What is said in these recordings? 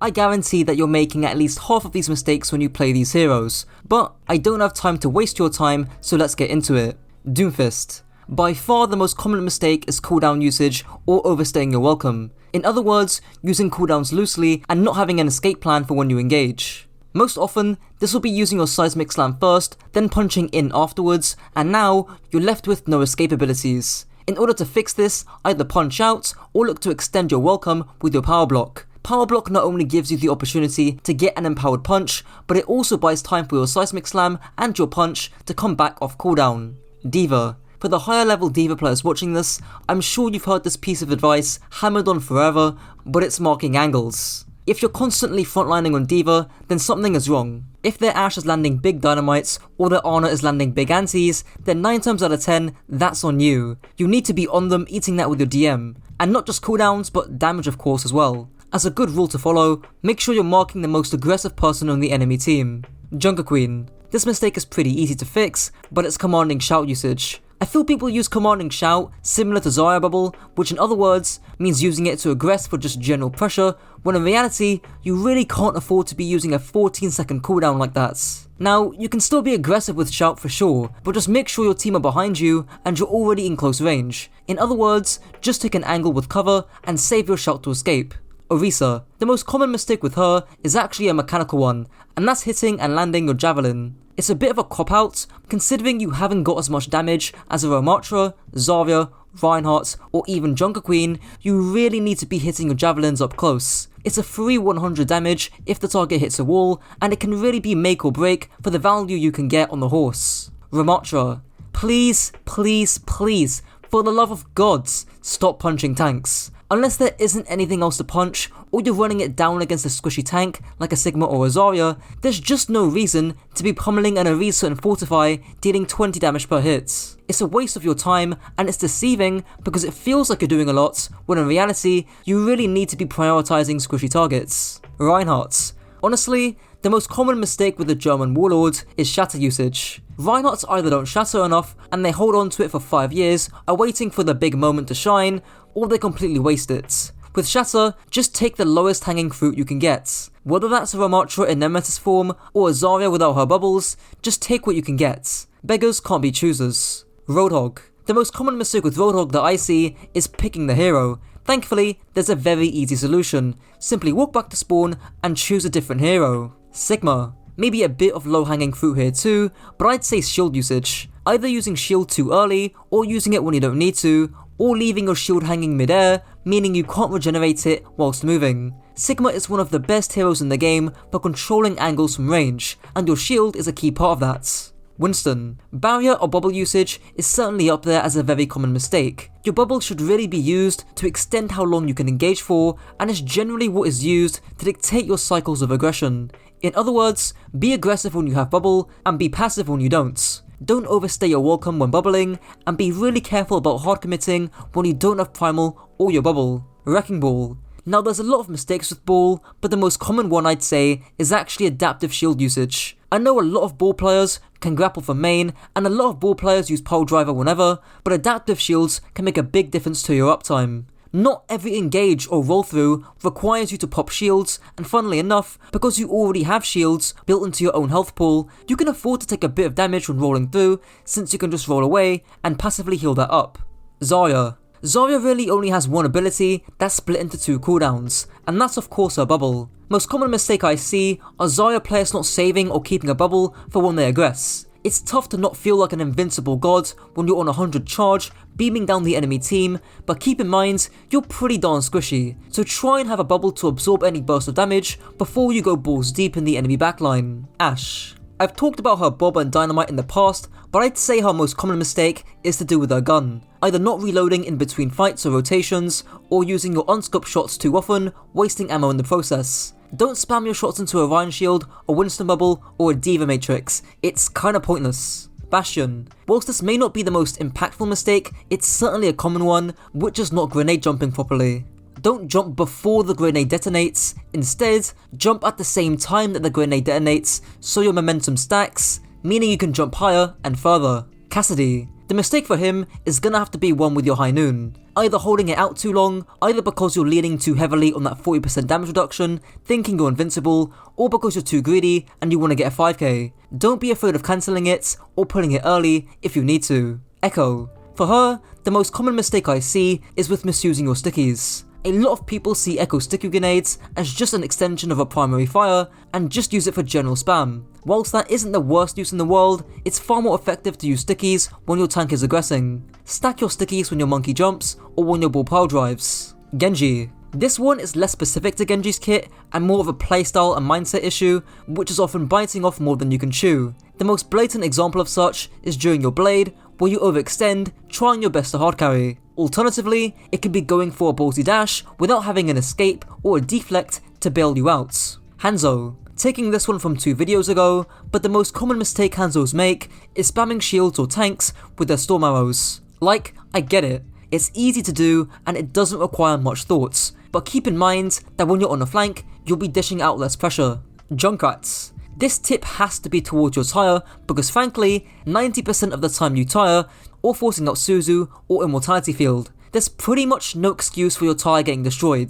I guarantee that you're making at least half of these mistakes when you play these heroes, but I don't have time to waste your time, so let's get into it. Doomfist. By far the most common mistake is cooldown usage or overstaying your welcome. In other words, using cooldowns loosely and not having an escape plan for when you engage. Most often, this will be using your seismic slam first, then punching in afterwards, and now you're left with no escape abilities. In order to fix this, either punch out or look to extend your welcome with your power block. Power block not only gives you the opportunity to get an empowered punch, but it also buys time for your seismic slam and your punch to come back off cooldown. Diva. For the higher level Diva players watching this, I'm sure you've heard this piece of advice hammered on forever, but it's marking angles. If you're constantly frontlining on Diva, then something is wrong. If their Ashe is landing big dynamites or their Ana is landing big antis, then 9 times out of 10, that's on you. You need to be on them eating that with your DM. And not just cooldowns, but damage of course as well. As a good rule to follow, make sure you're marking the most aggressive person on the enemy team. Junkerqueen. This mistake is pretty easy to fix, but it's commanding shout usage. I feel people use commanding shout similar to Zarya bubble, which in other words means using it to aggress for just general pressure, when in reality you really can't afford to be using a 14-second cooldown like that. Now, you can still be aggressive with shout for sure, but just make sure your team are behind you and you're already in close range. In other words, just take an angle with cover and save your shout to escape. Orisa. The most common mistake with her is actually a mechanical one, and that's hitting and landing your javelin. It's a bit of a cop-out, considering you haven't got as much damage as a Ramattra, Zarya, Reinhardt, or even Junkerqueen. You really need to be hitting your javelins up close. It's a free 100 damage if the target hits a wall, and it can really be make or break for the value you can get on the horse. Ramattra. Please, please, please, for the love of gods, stop punching tanks. Unless there isn't anything else to punch, or you're running it down against a squishy tank like a Sigma or a Zarya, there's just no reason to be pummeling an Orisa and Fortify dealing 20 damage per hit. It's a waste of your time, and it's deceiving because it feels like you're doing a lot, when in reality, you really need to be prioritizing squishy targets. Reinhardt. Honestly, the most common mistake with the German warlord is shatter usage. Reinhardts either don't shatter enough and they hold on to it for 5 years, awaiting for the big moment to shine, or they completely waste it. With shatter, just take the lowest hanging fruit you can get. Whether that's a Ramattra in Nemesis form or a Zarya without her bubbles, just take what you can get. Beggars can't be choosers. Roadhog. The most common mistake with Roadhog that I see is picking the hero. Thankfully, there's a very easy solution. Simply walk back to spawn and choose a different hero. Sigma. Maybe a bit of low hanging fruit here too, but I'd say shield usage. Either using shield too early, or using it when you don't need to, or leaving your shield hanging mid-air, meaning you can't regenerate it whilst moving. Sigma is one of the best heroes in the game for controlling angles from range, and your shield is a key part of that. Winston. Barrier or bubble usage is certainly up there as a very common mistake. Your bubble should really be used to extend how long you can engage for, and is generally what is used to dictate your cycles of aggression. In other words, be aggressive when you have bubble, and be passive when you don't. Don't overstay your welcome when bubbling, and be really careful about hard committing when you don't have primal or your bubble. Wrecking Ball. Now there's a lot of mistakes with Ball, but the most common one I'd say is actually adaptive shield usage. I know a lot of Ball players can grapple from main, and a lot of Ball players use pole driver whenever, but adaptive shields can make a big difference to your uptime. Not every engage or roll through requires you to pop shields, and funnily enough, because you already have shields built into your own health pool, you can afford to take a bit of damage when rolling through, since you can just roll away and passively heal that up. Zarya. Zarya really only has one ability that's split into 2 cooldowns, and that's of course her bubble. Most common mistake I see are Zarya players not saving or keeping a bubble for when they aggress. It's tough to not feel like an invincible god when you're on 100 charge, beaming down the enemy team, but keep in mind, you're pretty darn squishy, so try and have a bubble to absorb any burst of damage before you go balls deep in the enemy backline. Ashe. I've talked about her bob and dynamite in the past, but I'd say her most common mistake is to do with her gun. Either not reloading in between fights or rotations, or using your unscoped shots too often, wasting ammo in the process. Don't spam your shots into a Ryan shield, a Winston bubble, or a Diva matrix. It's kinda pointless. Bastion. Whilst this may not be the most impactful mistake, it's certainly a common one, which is not grenade jumping properly. Don't jump before the grenade detonates, instead, jump at the same time that the grenade detonates so your momentum stacks, meaning you can jump higher and further. Cassidy. The mistake for him is gonna have to be one with your high noon. Either holding it out too long, either because you're leaning too heavily on that 40% damage reduction, thinking you're invincible, or because you're too greedy and you want to get a 5k. Don't be afraid of cancelling it or pulling it early if you need to. Echo. For her, the most common mistake I see is with misusing your stickies. A lot of people see Echo sticky grenades as just an extension of a primary fire and just use it for general spam. Whilst that isn't the worst use in the world, it's far more effective to use stickies when your tank is aggressing. Stack your stickies when your monkey jumps or when your ball pile drives. Genji. This one is less specific to Genji's kit and more of a playstyle and mindset issue, which is often biting off more than you can chew. The most blatant example of such is during your blade, where you overextend, trying your best to hard carry. Alternatively, it could be going for a ballsy dash without having an escape or a deflect to bail you out. Hanzo. Taking this one from 2 videos ago, but the most common mistake Hanzos make is spamming shields or tanks with their storm arrows. Like, I get it, it's easy to do and it doesn't require much thoughts, but keep in mind that when you're on a flank, you'll be dishing out less pressure. Junkrats. This tip has to be towards your tire because frankly, 90% of the time you tire, or forcing out Suzu or Immortality Field, there's pretty much no excuse for your tire getting destroyed.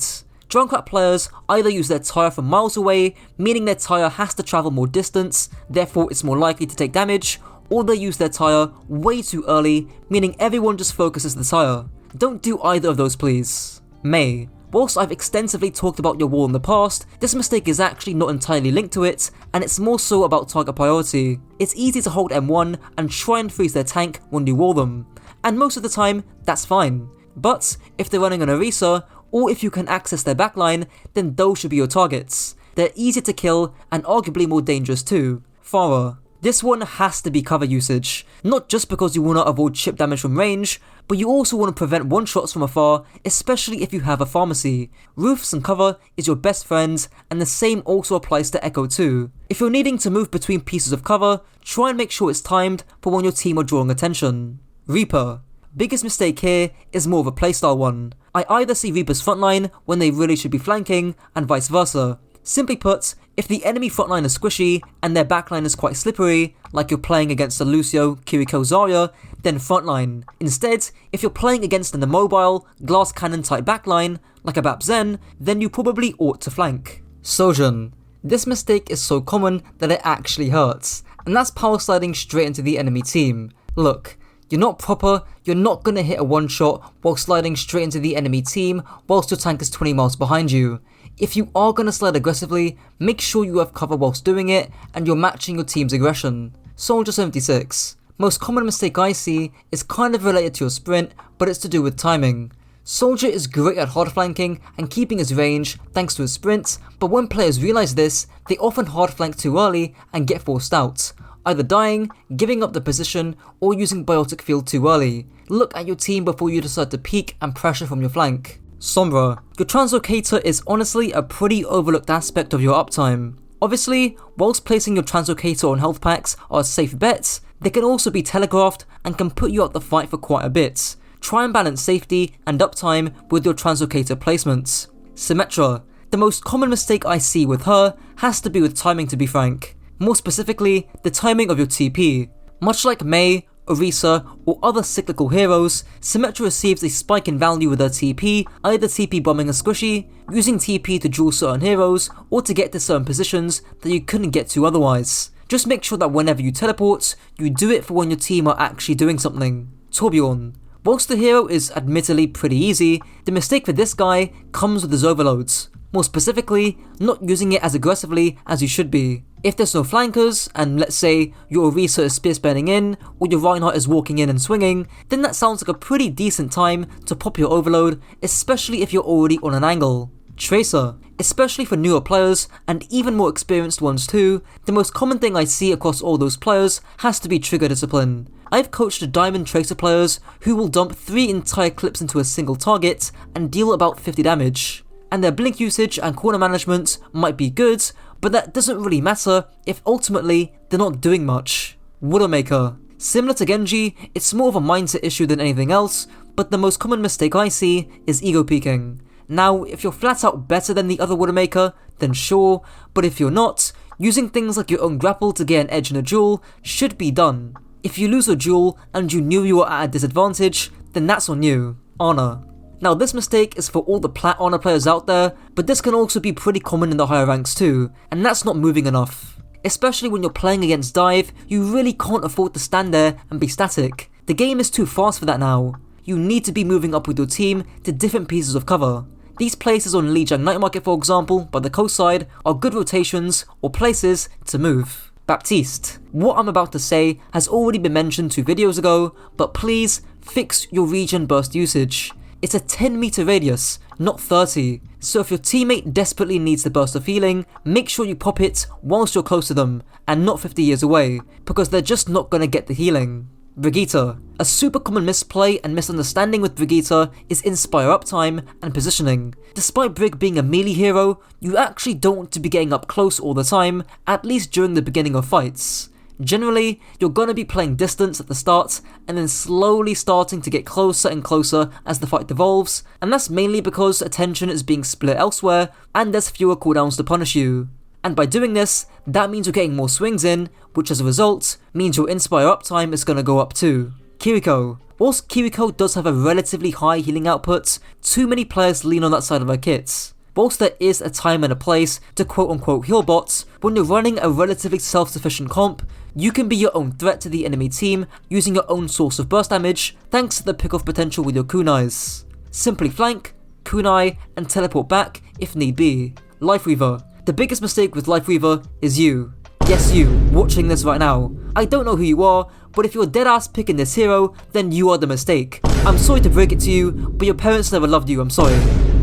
Junkrat players either use their tire from miles away, meaning their tire has to travel more distance, therefore it's more likely to take damage, or they use their tire way too early, meaning everyone just focuses the tire. Don't do either of those please. Mei. Whilst I've extensively talked about your wall in the past, this mistake is actually not entirely linked to it, and it's more so about target priority. It's easy to hold M1 and try and freeze their tank when you wall them, and most of the time, that's fine. But if they're running an Orisa, or if you can access their backline, then those should be your targets. They're easier to kill, and arguably more dangerous too. Pharah. This one has to be cover usage, not just because you want to avoid chip damage from range, but you also want to prevent one-shots from afar, especially if you have a pharmacy. Roofs and cover is your best friend, and the same also applies to Echo too. If you're needing to move between pieces of cover, try and make sure it's timed for when your team are drawing attention. Reaper. Biggest mistake here is more of a playstyle one. I either see Reaper's frontline when they really should be flanking, and vice versa. Simply put, if the enemy frontline is squishy and their backline is quite slippery, like you're playing against a Lúcio, Kiriko, Zarya, then frontline. Instead, if you're playing against an immobile, glass cannon type backline, like a Baptiste, then you probably ought to flank. Sojourn. This mistake is so common that it actually hurts, and that's power sliding straight into the enemy team. Look, you're not proper, you're not gonna hit a one shot while sliding straight into the enemy team whilst your tank is 20 miles behind you. If you are going to slide aggressively, make sure you have cover whilst doing it and you're matching your team's aggression. Soldier 76. Most common mistake I see is kind of related to your sprint, but it's to do with timing. Soldier is great at hard flanking and keeping his range thanks to his sprint, but when players realise this, they often hard flank too early and get forced out, either dying, giving up the position, or using biotic field too early. Look at your team before you decide to peek and pressure from your flank. Sombra. Your translocator is honestly a pretty overlooked aspect of your uptime. Obviously, whilst placing your translocator on health packs are safe bets, they can also be telegraphed and can put you out the fight for quite a bit. Try and balance safety and uptime with your translocator placements. Symmetra. The most common mistake I see with her has to be with timing, to be frank. More specifically, the timing of your TP. Much like Mei, Orisa, or other cyclical heroes, Symmetra receives a spike in value with her TP, either TP bombing a squishy, using TP to duel certain heroes, or to get to certain positions that you couldn't get to otherwise. Just make sure that whenever you teleport, you do it for when your team are actually doing something. Torbjörn. Whilst the hero is admittedly pretty easy, the mistake for this guy comes with his overloads. More specifically, not using it as aggressively as you should be. If there's no flankers, and let's say your Orisa is spear spamming in, or your Reinhardt is walking in and swinging, then that sounds like a pretty decent time to pop your overload, especially if you're already on an angle. Tracer. Especially for newer players, and even more experienced ones too, the most common thing I see across all those players has to be trigger discipline. I've coached Diamond Tracer players who will dump 3 entire clips into a single target and deal about 50 damage. And their blink usage and corner management might be good, but that doesn't really matter if ultimately they're not doing much. Widowmaker. Similar to Genji, it's more of a mindset issue than anything else, but the most common mistake I see is ego peeking. Now, if you're flat out better than the other Widowmaker, then sure, but if you're not, using things like your own grapple to get an edge in a duel should be done. If you lose a duel and you knew you were at a disadvantage, then that's on you. Honor. Now this mistake is for all the plat honor players out there, but this can also be pretty common in the higher ranks too, and that's not moving enough. Especially when you're playing against dive, you really can't afford to stand there and be static. The game is too fast for that now. You need to be moving up with your team to different pieces of cover. These places on Lijiang Night Market, for example, by the coast side, are good rotations or places to move. Baptiste. What I'm about to say has already been mentioned 2 videos ago, but please fix your regen burst usage. It's a 10-meter radius, not 30, so if your teammate desperately needs the burst of healing, make sure you pop it whilst you're close to them, and not 50 years away, because they're just not gonna get the healing. Brigitte. A super common misplay and misunderstanding with Brigitte is Inspire uptime and positioning. Despite Brig being a melee hero, you actually don't want to be getting up close all the time, at least during the beginning of fights. Generally, you're gonna be playing distance at the start, and then slowly starting to get closer and closer as the fight devolves, and that's mainly because attention is being split elsewhere, and there's fewer cooldowns to punish you. And by doing this, that means you're getting more swings in, which as a result, means your Inspire uptime is gonna go up too. Kiriko. Whilst Kiriko does have a relatively high healing output, too many players lean on that side of her kit. Whilst there is a time and a place to quote-unquote heal bots, when you're running a relatively self-sufficient comp, you can be your own threat to the enemy team using your own source of burst damage thanks to the pick-off potential with your kunais. Simply flank, kunai, and teleport back if need be. WifeLeaver. The biggest mistake with WifeLeaver is you. Yes, you, watching this right now. I don't know who you are, but if you're deadass picking this hero, then you are the mistake. I'm sorry to break it to you, but your parents never loved you, I'm sorry.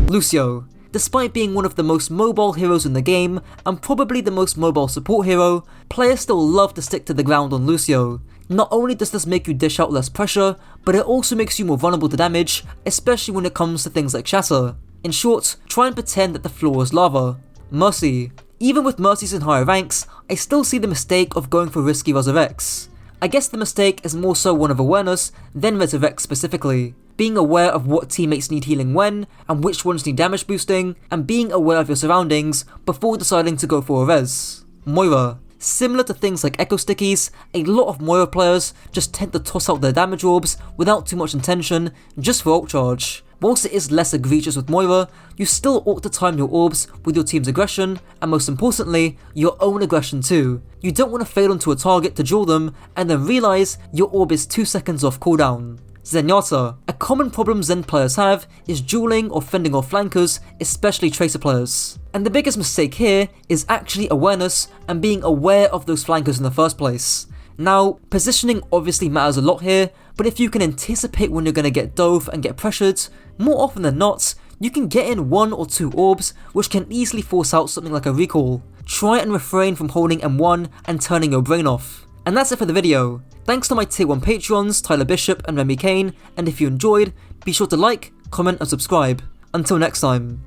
Lúcio. Despite being one of the most mobile heroes in the game, and probably the most mobile support hero, players still love to stick to the ground on Lúcio. Not only does this make you dish out less pressure, but it also makes you more vulnerable to damage, especially when it comes to things like shatter. In short, try and pretend that the floor is lava. Mercy. Even with Mercies in higher ranks, I still see the mistake of going for risky resurrects. I guess the mistake is more so one of awareness than resurrect specifically. Being aware of what teammates need healing when, and which ones need damage boosting, and being aware of your surroundings before deciding to go for a res. Moira. Similar to things like Echo Stickies, a lot of Moira players just tend to toss out their damage orbs without too much intention, just for ult charge. Whilst it is less egregious with Moira, you still ought to time your orbs with your team's aggression, and most importantly, your own aggression too. You don't want to fail onto a target to duel them, and then realise your orb is 2 seconds off cooldown. Zenyatta. A common problem Zen players have is dueling or fending off flankers, especially Tracer players. And the biggest mistake here is actually awareness and being aware of those flankers in the first place. Now, positioning obviously matters a lot here, but if you can anticipate when you're going to get dove and get pressured, more often than not, you can get in 1 or 2 orbs which can easily force out something like a recall. Try and refrain from holding M1 and turning your brain off. And that's it for the video. Thanks to my tier 1 Patreons, Tyler Bishop and Remy Kane, and if you enjoyed, be sure to like, comment and subscribe. Until next time.